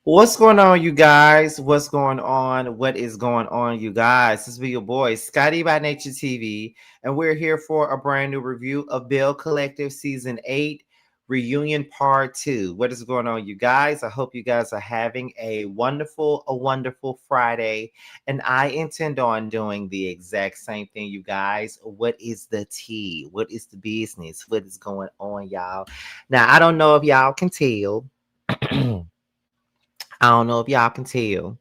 What's going on, you guys? What's going on? What is going on, you guys? This is your boy, Scotty by Nature TV, and we're here for a brand new review of Belle Collective Season 8 Reunion Part 2. What is going on, you guys? I hope you guys are having a wonderful Friday, and I intend on doing the exact same thing, you guys. What is the tea? What is the business? What is going on, y'all? Now, I don't know if y'all can tell. I don't know if y'all can tell,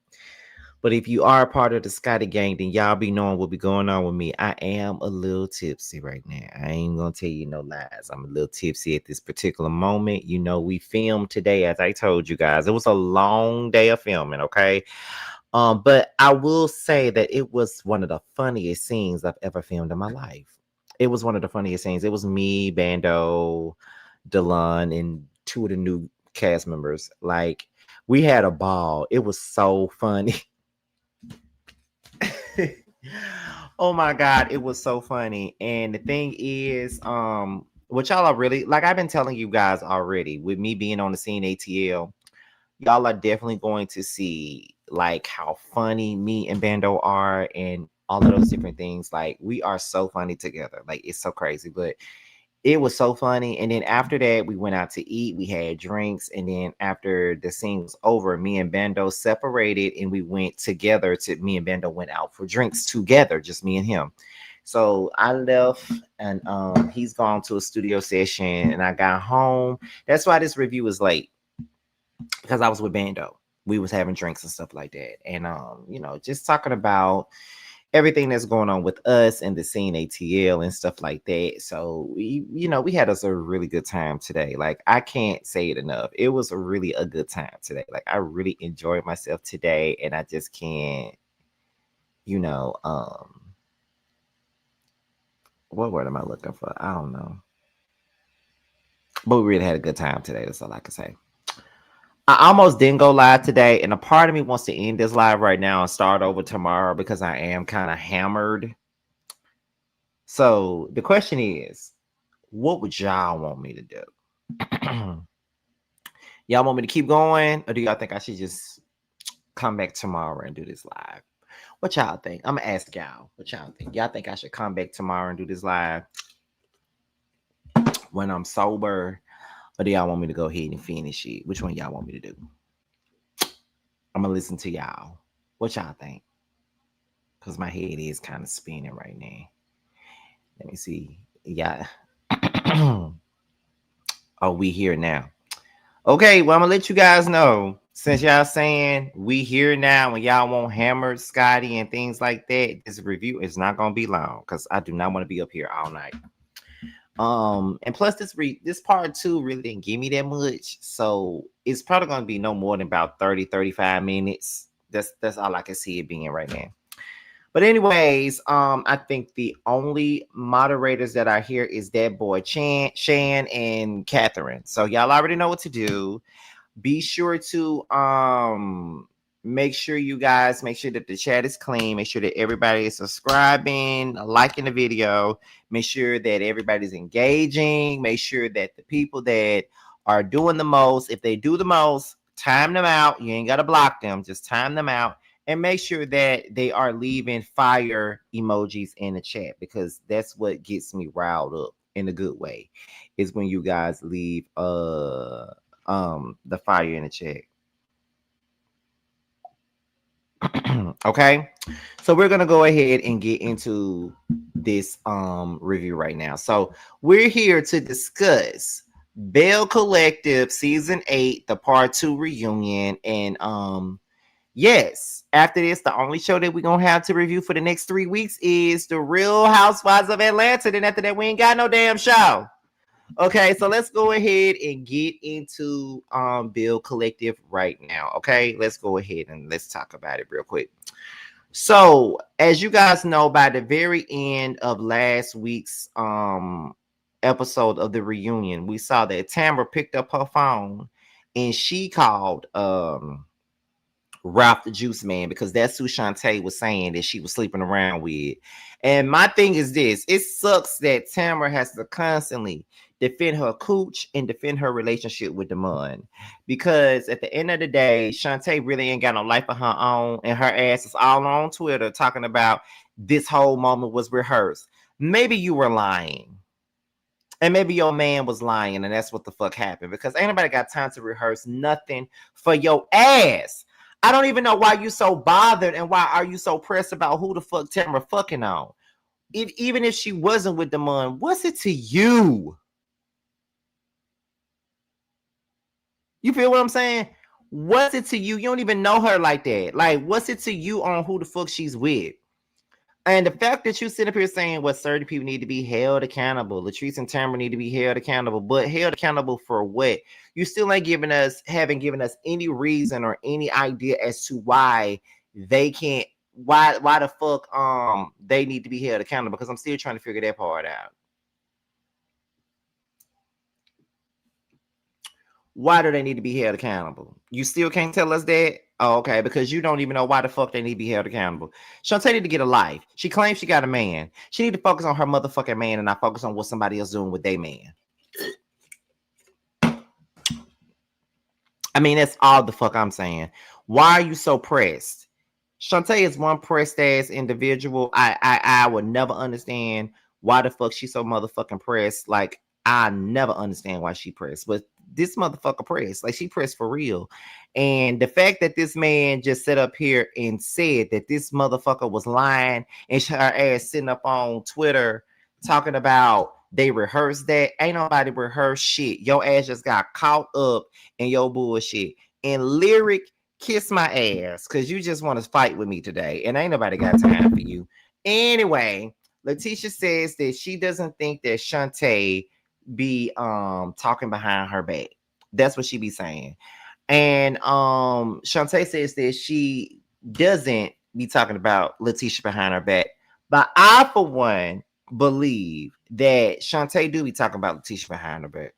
but if you are a part of the Scotty gang, then y'all be knowing what be going on with me. I am a little tipsy right now. I ain't gonna tell you no lies. I'm a little tipsy at this particular moment. You know, we filmed today, as I told you guys. It was a long day of filming, okay? But I will say that it was one of the funniest scenes I've ever filmed in my life. It was one of the funniest scenes. It was me, Bando, Delon, and two of the new cast members. Like, we had a ball. It was so funny. Oh my god, it was so funny. And the thing is, what y'all are really like, I've been telling you guys already, with me being on the scene ATL, y'all are definitely going to see like how funny me and Bando are and all of those different things. Like, we are so funny together. Like, it's so crazy. But it was so funny. And then after that, we went out to eat. We had drinks. And then after the scene was over, me and Bando separated and we went together me and Bando went out for drinks together, just me and him. So I left and he's gone to a studio session and I got home. That's why this review is late, because I was with Bando. We was having drinks and stuff like that. And just talking about everything that's going on with us and the scene ATL and stuff like that. So we had us a really good time today. Like, I can't say it enough. It was really a good time today. Like, I really enjoyed myself today, and I just can't, you know, what word am I looking for? I don't know. But we really had a good time today. That's all I can say. I almost didn't go live today, and a part of me wants to end this live right now and start over tomorrow because I am kind of hammered. So the question is, what would y'all want me to do? Y'all want me to keep going, or do y'all think I should just come back tomorrow and do this live? What y'all think? I'm gonna ask y'all. What y'all think? Y'all think I should come back tomorrow and do this live when I'm sober, or do y'all want me to go ahead and finish it? Which one y'all want me to do? I'm gonna listen to y'all. What y'all think? Because my head is kind of spinning right now. Let me see. Yeah. Oh, we here now. Okay, well, I'm gonna let you guys know, since y'all saying we here now and y'all want hammered Scotty and things like that, this review is not gonna be long because I do not want to be up here all night. And plus this part 2 really didn't give me that much, so it's probably gonna be no more than about 30-35 minutes. That's all I can see it being right now. But anyways, I think the only moderators that are here is that boy Shan and Catherine. So y'all already know what to do. Be sure to make sure that the chat is clean. Make sure that everybody is subscribing, liking the video. Make sure that everybody's engaging. Make sure that the people that are doing the most, if they do the most, time them out. You ain't got to block them. Just time them out. And make sure that they are leaving fire emojis in the chat, because that's what gets me riled up in a good way, is when you guys leave the fire in the chat. Okay, so we're gonna go ahead and get into this review right now. So we're here to discuss Belle Collective Season 8, the Part 2 reunion. And yes, after this, the only show that we're gonna have to review for the next 3 weeks is The Real Housewives of Atlanta. Then after that, we ain't got no damn show. Okay, so let's go ahead and get into Belle Collective right now. Okay, let's go ahead and let's talk about it real quick. So, as you guys know, by the very end of last week's episode of the reunion, we saw that Tamara picked up her phone and she called Ralph the Juice Man, because that's who Shantae was saying that she was sleeping around with. And my thing is this: it sucks that Tamara has to constantly defend her cooch and defend her relationship with Damon. Because at the end of the day, Shantae really ain't got no life of her own, and her ass is all on Twitter talking about this whole moment was rehearsed. Maybe you were lying. And maybe your man was lying, and that's what the fuck happened. Because ain't nobody got time to rehearse nothing for your ass. I don't even know why you so bothered and why are you so pressed about who the fuck Tamara fucking on. Even if she wasn't with Damon, what's it to you? You feel what I'm saying? What's it to you? You don't even know her like that. Like, what's it to you on who the fuck she's with? And the fact that you sit up here saying what certain people need to be held accountable, Latrice and Tamara need to be held accountable, but held accountable for what? You still ain't haven't given us any reason or any idea as to why they can't, why the fuck they need to be held accountable, because I'm still trying to figure that part out. Why do they need to be held accountable? You still can't tell us that? Oh, okay, because you don't even know why the fuck they need to be held accountable. Shantae need to get a life. She claims she got a man. She need to focus on her motherfucking man and not focus on what somebody else doing with their man. I mean, that's all the fuck I'm saying. Why are you so pressed? Shantae is one pressed ass individual. I would never understand why the fuck she's so motherfucking pressed. Like, I never understand why she pressed, but this motherfucker pressed. Like, she pressed for real. And the fact that this man just sat up here and said that this motherfucker was lying, and her ass sitting up on Twitter talking about they rehearsed that. Ain't nobody rehearsed shit. Your ass just got caught up in your bullshit. And Lyric, kiss my ass, because you just want to fight with me today. And ain't nobody got time for you. Anyway, Letitia says that she doesn't think that Shantae be talking behind her back. That's what she be saying. And Shantae says that she doesn't be talking about Letitia behind her back. But I, for one, believe that Shantae do be talking about Letitia behind her back.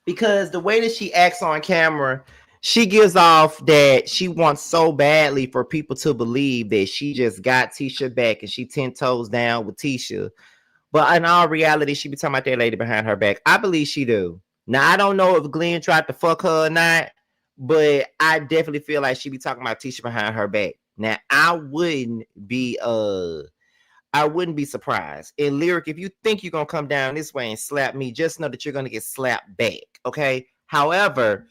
Because the way that she acts on camera, she gives off that she wants so badly for people to believe that she just got Tisha back and she 10 toes down with Tisha. But in all reality, she be talking about that lady behind her back. I believe she do. Now, I don't know if Glenn tried to fuck her or not, but I definitely feel like she be talking about Tisha behind her back. Now, I wouldn't be surprised. And Lyric, if you think you're gonna come down this way and slap me, just know that you're gonna get slapped back. Okay. However,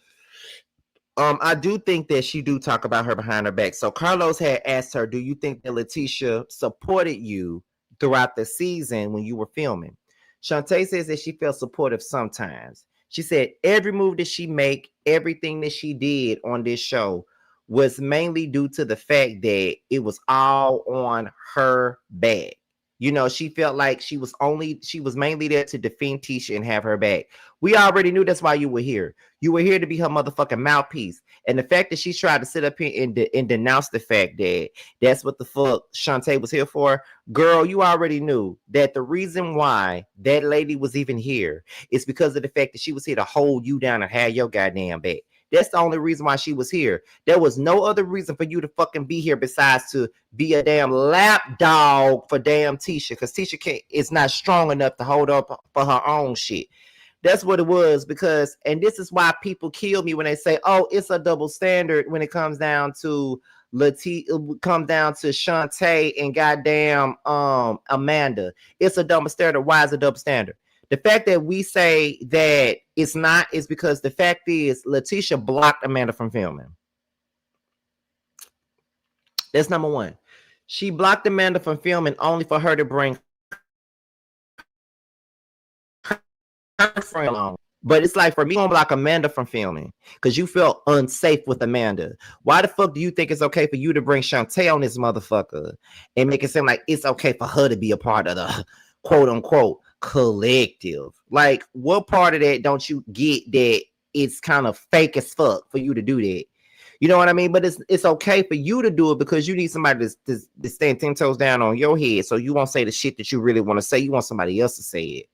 I do think that she do talk about her behind her back. So Carlos had asked her, do you think that Letitia supported you throughout the season when you were filming? Shantae says that she felt supportive sometimes. She said every move that she make, everything that she did on this show was mainly due to the fact that it was all on her back. You know, she felt like she was mainly there to defend Tisha and have her back. We already knew that's why you were here. You were here to be her motherfucking mouthpiece. And the fact that she tried to sit up here and denounce the fact that that's what the fuck Shantae was here for, girl, you already knew that the reason why that lady was even here is because of the fact that she was here to hold you down and have your goddamn back. That's the only reason why she was here. There was no other reason for you to fucking be here besides to be a damn lapdog for damn Tisha, because Tisha is not strong enough to hold up for her own shit. That's what it was. Because, and this is why people kill me when they say, oh, it's a double standard when it comes down to Shantae and goddamn Amanda. It's a double standard. Why is it a double standard? The fact that we say that it's not is because the fact is Letitia blocked Amanda from filming. That's number one. She blocked Amanda from filming only for her to bring her friend along. But it's like, for me, I'm gonna block Amanda from filming because you felt unsafe with Amanda. Why the fuck do you think it's okay for you to bring Shantae on this motherfucker and make it seem like it's okay for her to be a part of the quote unquote collective? Like, what part of that don't you get that it's kind of fake as fuck for you to do that? You know what I mean? But it's okay for you to do it because you need somebody to stand 10 toes down on your head, so you won't say the shit that you really want to say. You want somebody else to say it.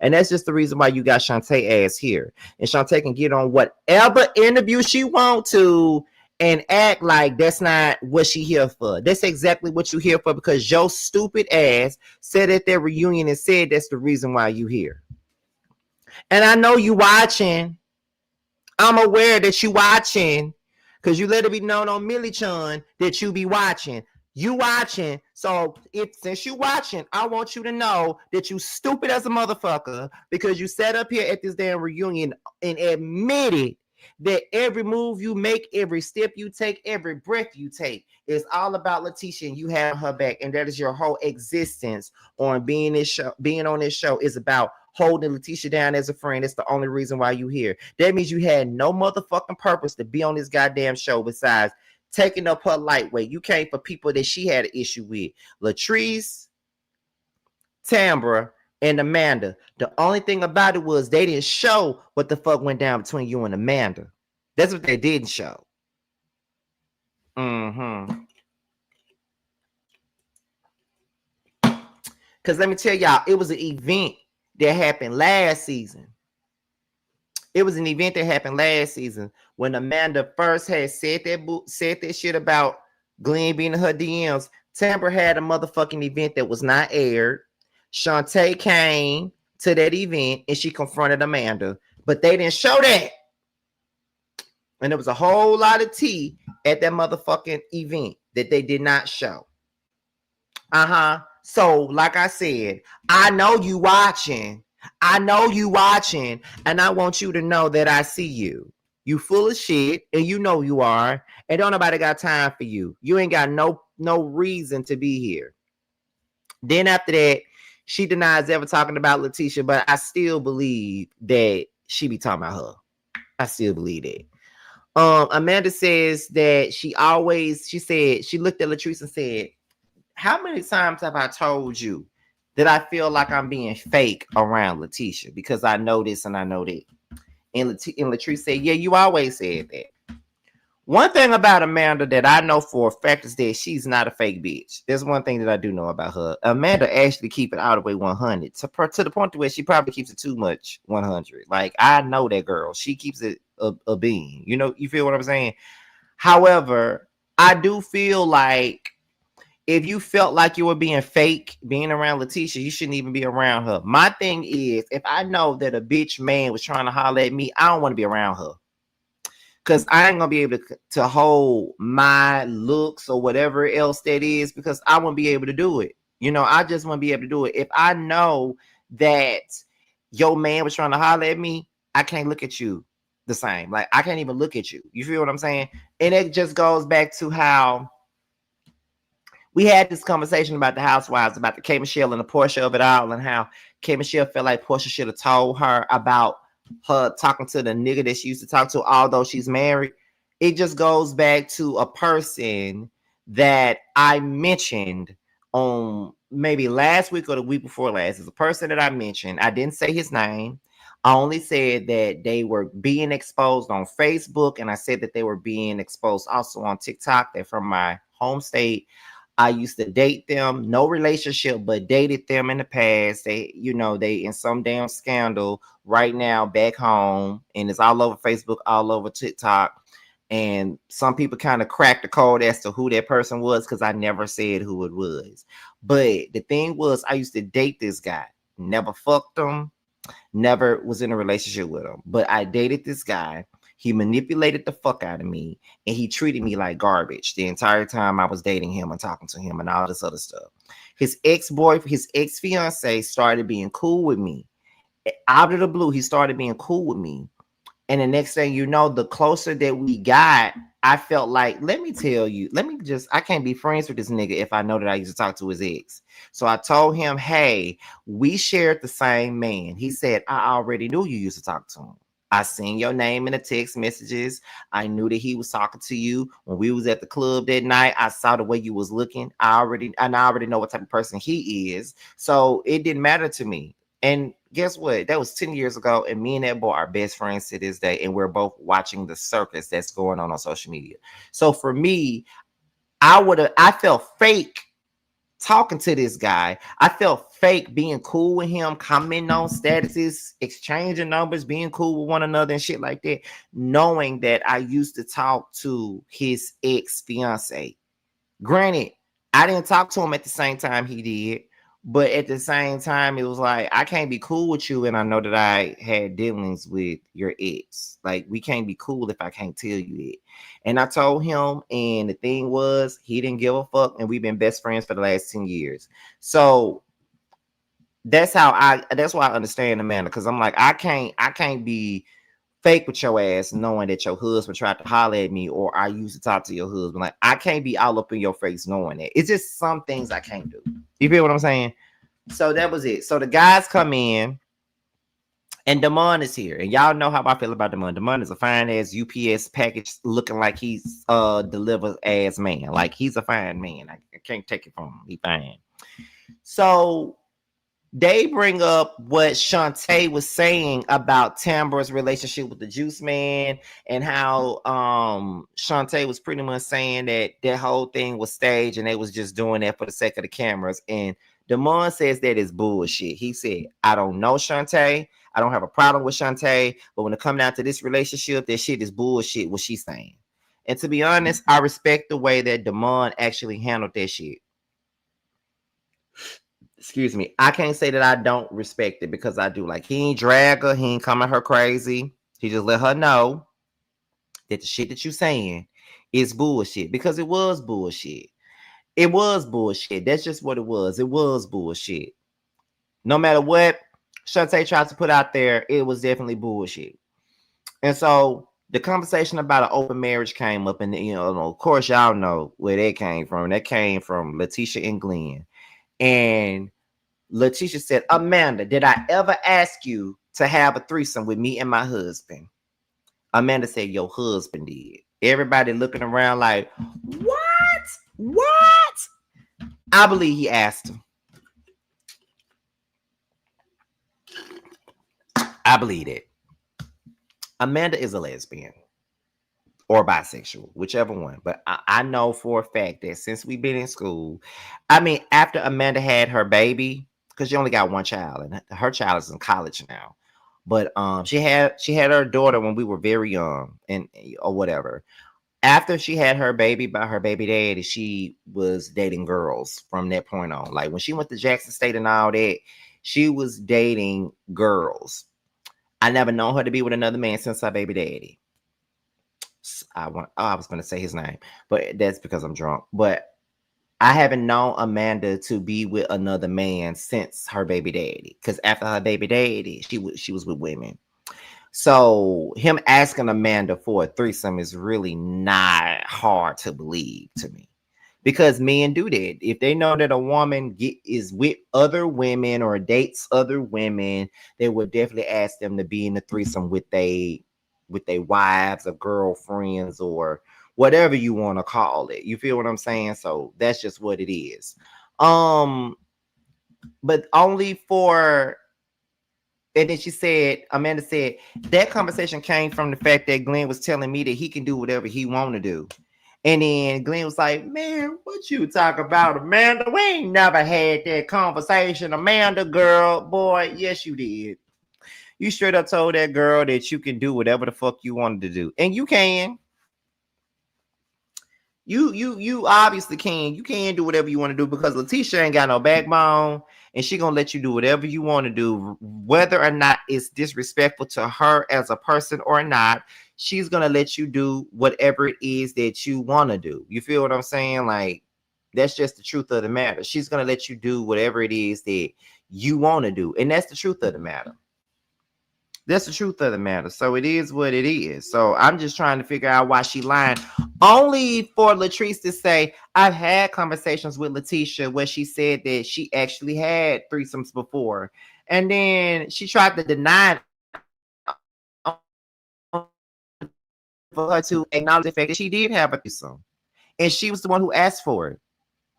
And that's just the reason why you got Shantae ass here. And Shantae can get on whatever interview she want to and act like that's not what she here for. That's exactly what you here for, because your stupid ass said at their reunion and said that's the reason why you here. And I know you watching. I'm aware that you watching, because you let it be known on Millie Chun that you be watching. You watching. So if since you watching, I want you to know that you stupid as a motherfucker, because you sat up here at this damn reunion and admitted that every move you make, every step you take, every breath you take is all about Letitia, and you have her back. And that is your whole existence on being on this show is about holding Letitia down as a friend. It's the only reason why you here. That means you had no motherfucking purpose to be on this goddamn show besides taking up her lightweight. You came for people that she had an issue with. Latrice, Tambra, and Amanda. The only thing about it was they didn't show what the fuck went down between you and Amanda. That's what they didn't show. Because let me tell y'all, it was an event that happened last season. It was an event that happened last season when Amanda first had said that shit about Glenn being in her DMs. Tambra had a motherfucking event that was not aired. Shantae came to that event and she confronted Amanda, but they didn't show that. And there was a whole lot of tea at that motherfucking event that they did not show. So, like I said, I know you watching. I know you watching, and I want you to know that I see you. You full of shit, and you know you are, and don't nobody got time for you. You ain't got no reason to be here. Then after that, she denies ever talking about Letitia, but I still believe that she be talking about her. I still believe that. Amanda says that she said she looked at Latrice and said, how many times have I told you that I feel like I'm being fake around Letitia because I know this and I know that? And Latrice said, yeah, you always said that. One thing about Amanda that I know for a fact is that she's not a fake bitch. There's one thing that I do know about her. Amanda actually keep it all the way 100 to the point to where she probably keeps it too much 100. Like, I know that girl. She keeps it a bean. You know, you feel what I'm saying? However, I do feel like if you felt like you were being fake, being around Letitia, you shouldn't even be around her. My thing is, if I know that a bitch man was trying to holler at me, I don't want to be around her. Because I ain't going to be able to hold my looks or whatever else that is, because I won't be able to do it. You know, I just want to be able to do it. If I know that your man was trying to holler at me, I can't look at you the same. Like, I can't even look at you. You feel what I'm saying? And it just goes back to how we had this conversation about the housewives, about the K Michelle and the Portia of it all, and how K Michelle felt like Portia should have told her about her talking to the nigga that she used to talk to, although she's married. It just goes back to a person that I mentioned on maybe last week or the week before last. It's a person that I mentioned. I didn't say his name. I only said that they were being exposed on Facebook, and I said that they were being exposed also on TikTok. They're from my home state. I used to date them, no relationship, but dated them in the past. They, you know, they in some damn scandal right now back home, and it's all over Facebook, all over TikTok. And some people kind of cracked the code as to who that person was, because I never said who it was. But the thing was, I used to date this guy, never fucked him, never was in a relationship with him, but I dated this guy. He manipulated the fuck out of me, and he treated me like garbage the entire time I was dating him and talking to him and all this other stuff. His ex-fiance started being cool with me. Out of the blue, he started being cool with me. And the next thing you know, the closer that we got, I felt like, I can't be friends with this nigga if I know that I used to talk to his ex. So I told him, hey, we shared the same man. He said, I already knew you used to talk to him. I seen your name in the text messages. I knew that he was talking to you when we was at the club that night. I saw the way you was looking. I already know what type of person he is. So it didn't matter to me. And guess what? That was 10 years ago, and me and that boy are best friends to this day, and we're both watching the circus that's going on social media. So for me, I felt fake talking to this guy. I felt fake being cool with him, commenting on statuses, exchanging numbers, being cool with one another and shit like that, knowing that I used to talk to his ex-fiance. Granted, I didn't talk to him at the same time he did, but at the same time, it was like, I can't be cool with you, and I know that I had dealings with your ex. Like, we can't be cool if I can't tell you it. And I told him, and the thing was, he didn't give a fuck, and we've been best friends for the last 10 years. So that's why I understand Amanda, because I'm like, I can't be fake with your ass knowing that your husband tried to holler at me, or I used to talk to your husband. Like, I can't be all up in your face knowing that. It's just some things I can't do. You feel what I'm saying? So that was it. So the guys come in, and Damon is here. And y'all know how I feel about Damon. Damon is a fine ass UPS package looking like he's delivered ass man. Like, he's a fine man. I can't take it from him. He fine. So they bring up what Shantae was saying about Tambra's relationship with the Juice Man, and how Shantae was pretty much saying that that whole thing was staged and they was just doing that for the sake of the cameras. And Damon says that is bullshit. He said, I don't know Shantae. I don't have a problem with Shantae, but when it comes down to this relationship, that shit is bullshit, what she's saying. And to be honest, I respect the way that Damon actually handled that shit. Excuse me. I can't say that I don't respect it, because I do. Like, he ain't drag her, he ain't come at her crazy. He just let her know that the shit that you saying is bullshit, because it was bullshit. It was bullshit. That's just what it was. It was bullshit. No matter what Shantae tried to put out there, it was definitely bullshit. And so the conversation about an open marriage came up, and of course, y'all know where that came from. That came from Letitia and Glenn. And Letitia said, Amanda, did I ever ask you to have a threesome with me and my husband? Amanda said, your husband did. Everybody looking around like, what? What? I believe he asked him. I believe it. Amanda is a lesbian or bisexual, whichever one. But I know for a fact that since we've been in school, I mean, after Amanda had her baby, because she only got one child, and her child is in college now. But she had her daughter when we were very young, and or whatever. After she had her baby by her baby daddy, she was dating girls from that point on. Like, when she went to Jackson State and all that, she was dating girls. I never known her to be with another man since her baby daddy. I was going to say his name, but that's because I'm drunk. But I haven't known Amanda to be with another man since her baby daddy. Because after her baby daddy, she was with women. So him asking Amanda for a threesome is really not hard to believe to me. Because men do that. If they know that a woman is with other women or dates other women, they would definitely ask them to be in the threesome with their wives or girlfriends or whatever you want to call it. You feel what I'm saying? So that's just what it is. But only for. And then Amanda said, that conversation came from the fact that Glenn was telling me that he can do whatever he want to do. And then Glenn was like, man, what you talk about, Amanda? We ain't never had that conversation. Amanda, girl, boy, yes, you did. You straight up told that girl that you can do whatever the fuck you wanted to do. And you can. You obviously can. You can do whatever you want to do, because Letitia ain't got no backbone, and she gonna let you do whatever you want to do, whether or not it's disrespectful to her as a person or not. She's gonna let you do whatever it is that you want to do. You feel what I'm saying? Like, that's just the truth of the matter. She's gonna let you do whatever it is that you want to do, and that's the truth of the matter. That's the truth of the matter. So it is what it is. So I'm just trying to figure out why she lying. Only for Latrice to say, I've had conversations with Letitia where she said that she actually had threesomes before. And then she tried to deny it for her to acknowledge the fact that she did have a threesome. And she was the one who asked for it.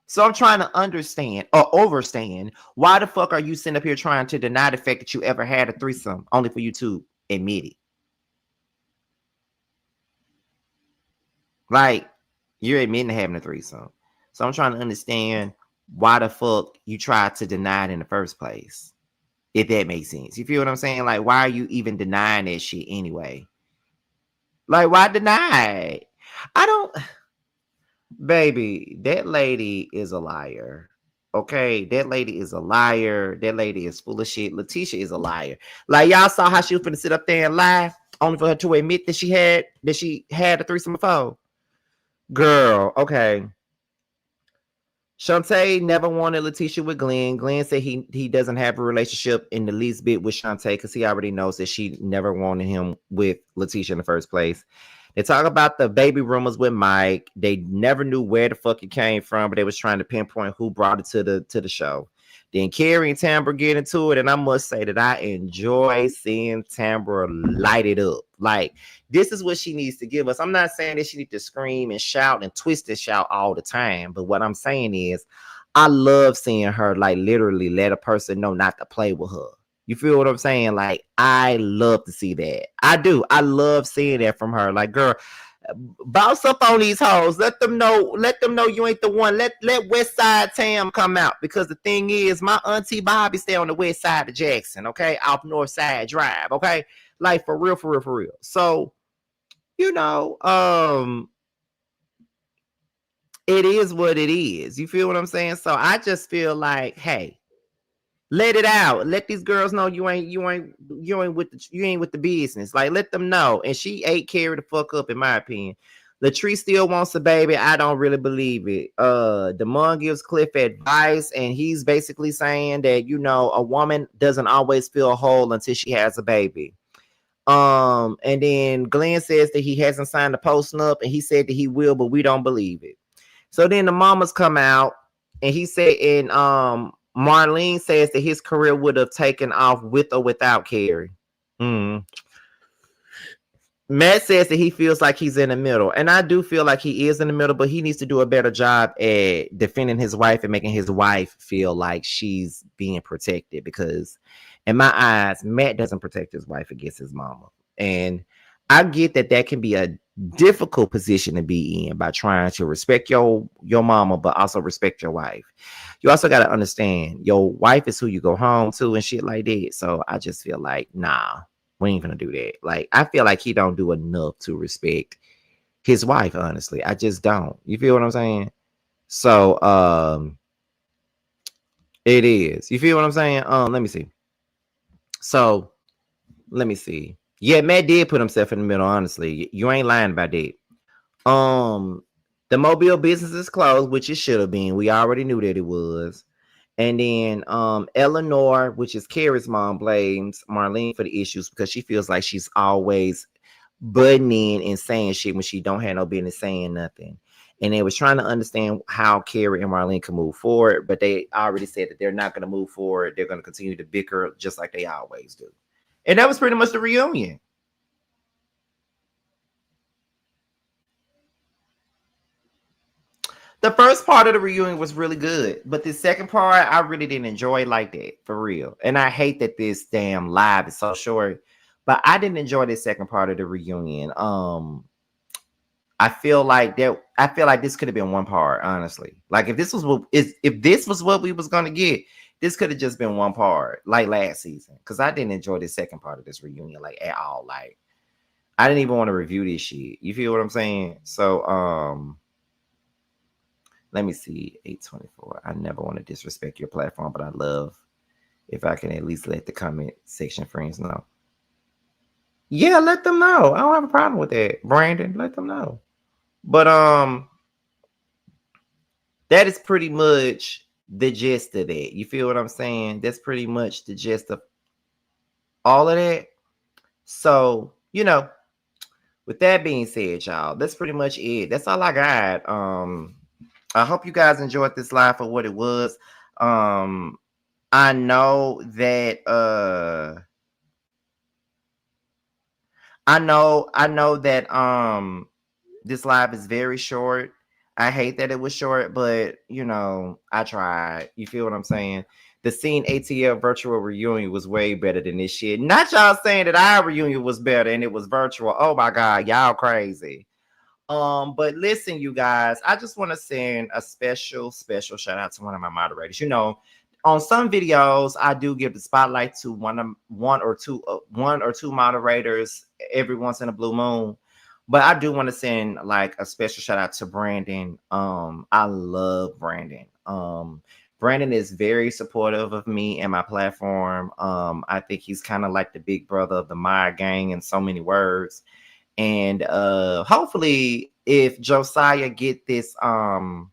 So I'm trying to understand or overstand, why the fuck are you sitting up here trying to deny the fact that you ever had a threesome, only for you to admit it? Like, you're admitting to having a threesome. So I'm trying to understand why the fuck you tried to deny it in the first place? If that makes sense. You feel what I'm saying? Like, why are you even denying that shit anyway? Like, why deny it? I don't, baby, that lady is a liar. Okay, that lady is a liar. That lady is full of shit. Letitia is a liar. Like, y'all saw how she was finna sit up there and lie, only for her to admit that she had a threesome before. Girl, okay. Shantae never wanted Letitia with Glenn. Glenn said he doesn't have a relationship in the least bit with Shantae because he already knows that she never wanted him with Letitia in the first place. They talk about the baby rumors with Mike. They never knew where the fuck it came from, but they was trying to pinpoint who brought it to the show. Then Carrie and Tambra get into it, and I must say that I enjoy seeing Tambra light it up. Like, this is what she needs to give us. I'm not saying that she needs to scream and shout and twist and shout all the time, but what I'm saying is I love seeing her like literally let a person know not to play with her. You feel what I'm saying? Like, I love to see that. I do. I love seeing that from her. Like, girl, bounce up on these hoes. Let them know. Let them know you ain't the one. Let West Side Tam come out, because the thing is, my auntie Bobby stay on the west side of Jackson. Okay, off North Side Drive. Okay, like for real, for real, for real. So you know, it is what it is. You feel what I'm saying? So I just feel like, hey, let it out. Let these girls know you ain't with the business. Like, let them know. And she ate Carrie the fuck up, in my opinion. Latrice still wants a baby. I don't really believe it. Damon gives Cliff advice, and he's basically saying that, a woman doesn't always feel whole until she has a baby. And then Glenn says that he hasn't signed the post up, and he said that he will, but we don't believe it. So then the mamas come out, and he said, and Marlene says that his career would have taken off with or without Carrie. Matt says that he feels like he's in the middle, and I do feel like he is in the middle, but he needs to do a better job at defending his wife and making his wife feel like she's being protected, because in my eyes, Matt doesn't protect his wife against his mama. And I get that that can be a difficult position to be in, by trying to respect your mama, but also respect your wife. You also got to understand your wife is who you go home to and shit like that. So I just feel like, nah, we ain't gonna do that. Like, I feel like he don't do enough to respect his wife, honestly. I just don't. You feel what I'm saying? So it is. You feel what I'm saying? Let me see. So let me see. Yeah, Matt did put himself in the middle, honestly. You ain't lying about that. The Mobile business is closed, which it should have been. We already knew that it was. And then Eleanor, which is Carrie's mom, blames Marlene for the issues because she feels like she's always butting in and saying shit when she don't have no business saying nothing. And they was trying to understand how Carrie and Marlene can move forward, but they already said that they're not going to move forward. They're going to continue to bicker just like they always do. And that was pretty much the reunion. The first part of the reunion was really good, but the second part I really didn't enjoy like that, for real. And I hate that this damn live is so short, but I didn't enjoy the second part of the reunion. I feel like this could have been one part, honestly. Like, if this was what we was gonna get, this could have just been one part, like last season. Because I didn't enjoy the second part of this reunion like at all. Like, I didn't even want to review this shit. You feel what I'm saying? So let me see. 824. I never want to disrespect your platform, but I love if I can at least let the comment section friends know. Yeah, let them know. I don't have a problem with that. Brandon, let them know. But that is pretty much the gist of that. You feel what I'm saying? That's pretty much the gist of all of that. So, with that being said, y'all, that's pretty much it. That's all I got. I hope you guys enjoyed this live for what it was. I know that this live is very short. I hate that it was short, but I tried. You feel what I'm saying? The scene ATL virtual reunion was way better than this shit. Not y'all saying that our reunion was better and it was virtual. Oh my God, y'all crazy. But listen, you guys, I just want to send a special shout out to one of my moderators. You know, on some videos, I do give the spotlight to one or two moderators every once in a blue moon. But I do want to send like a special shout out to Brandon. I love Brandon. Brandon is very supportive of me and my platform. I think he's kind of like the big brother of the My Gang in so many words. And hopefully if Josiah get this live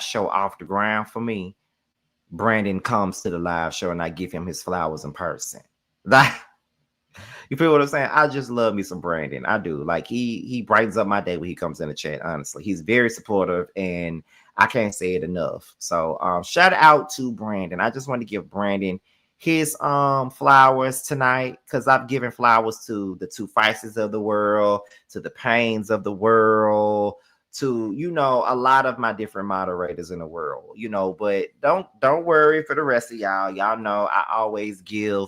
show off the ground for me, Brandon comes to the live show and I give him his flowers in person. Like, you feel what I'm saying? I just love me some Brandon. I do. Like he brightens up my day when he comes in the chat. Honestly, he's very supportive, and I can't say it enough. So shout out to Brandon. I just want to give Brandon his flowers tonight, because I've given flowers to the two Feisties of the world, to the Pains of the world, to, you know, a lot of my different moderators in the world, you know. But don't worry for the rest of y'all. Y'all know I always give,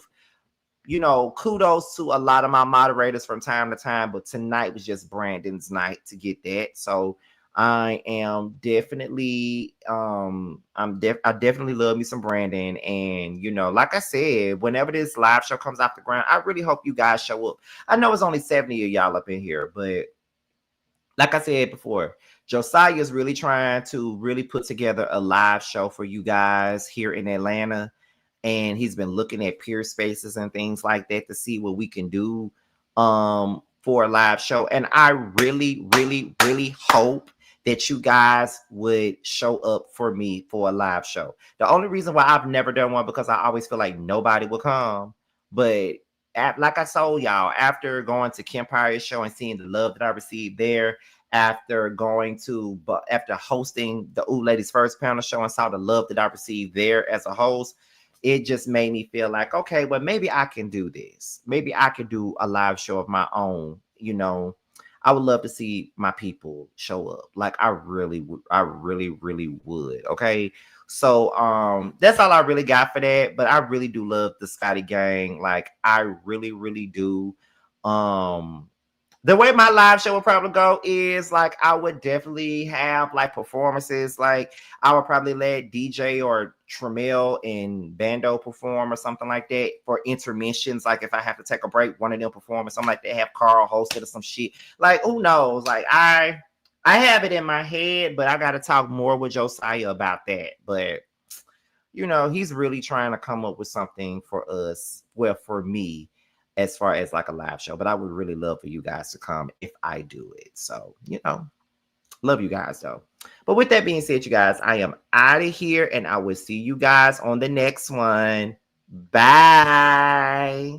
you know, kudos to a lot of my moderators from time to time, but tonight was just Brandon's night to get that. So I am definitely I definitely love me some Brandon. And you know, like I said, whenever this live show comes off the ground, I really hope you guys show up. I know it's only 70 of y'all up in here, but like I said before, Josiah is really trying to really put together a live show for you guys here in Atlanta. And he's been looking at peer spaces and things like that to see what we can do for a live show. And I really hope that you guys would show up for me for a live show. The only reason why I've never done one, because I always feel like nobody will come. But like I told y'all, after going to Kempire's show and seeing the love that I received there, after hosting the Ooh Ladies First panel show and saw the love that I received there as a host, it just made me feel like, okay, well, maybe I can do this. Maybe I could do a live show of my own. You know, I would love to see my people show up. Like I really would. Okay. So that's all I really got for that. But I really do love the Scotty gang. Like I really do. The way my live show would probably go is like I would definitely have like performances. Like I would probably let DJ or Tramiel and Bando perform or something like that for intermissions. Like if I have to take a break, one of them perform or something like that. Have Carl hosted or some shit. Like who knows? Like I have it in my head, but I got to talk more with Josiah about that. But you know, he's really trying to come up with something for us. Well, for me, as far as like a live show. But I would really love for you guys to come if I do it. So, you know, love you guys though. But with that being said, you guys, I am out of here and I will see you guys on the next one. Bye.